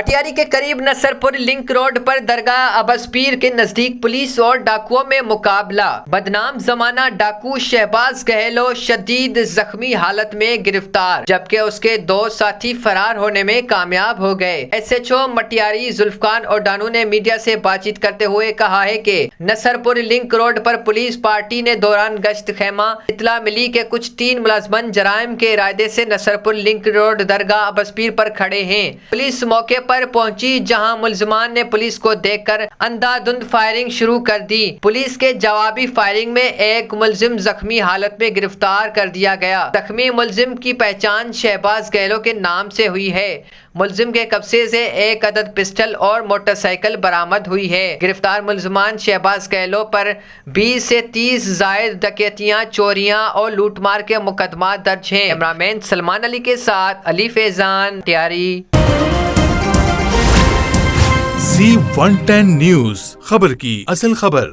مٹیاری کے قریب Nasarpur link road پر درگاہ عباس پیر کے نزدیک پولیس اور ڈاکوؤں میں مقابلہ۔ بدنام زمانہ ڈاکو شہباز گہلو شدید زخمی حالت میں گرفتار، جبکہ اس کے 2 ساتھی فرار ہونے میں کامیاب ہو گئے۔ S H O Matiari Zulfiqar Odano نے میڈیا سے بات چیت کرتے ہوئے کہا ہے کہ نصرپور لنک روڈ پر پولیس پارٹی نے دوران گشت خیمہ اطلاع ملی کہ کچھ 3 ملزمان جرائم کے ارادے سے نصرپور لنک روڈ درگاہ عباس پیر پر کھڑے ہیں۔ پولیس موقع پر پہنچی، جہاں ملزمان نے پولیس کو دیکھ کر اندھادھند فائرنگ شروع کر دی۔ پولیس کے جوابی فائرنگ میں ایک ملزم زخمی حالت میں گرفتار کر دیا گیا۔ زخمی ملزم کی پہچان شہباز گہلو کے نام سے ہوئی ہے۔ ملزم کے قبضے سے 1 عدد پسٹل اور موٹر سائیکل برآمد ہوئی ہے۔ گرفتار ملزمان شہباز گہلو پر 20 سے 30 زائد ڈکیتیاں، چوریاں اور لوٹ مار کے مقدمات درج ہیں۔ کیمرامین سلمان علی کے ساتھ علی فیضان، مٹیاری۔ Z110 نیوز، خبر کی اصل خبر۔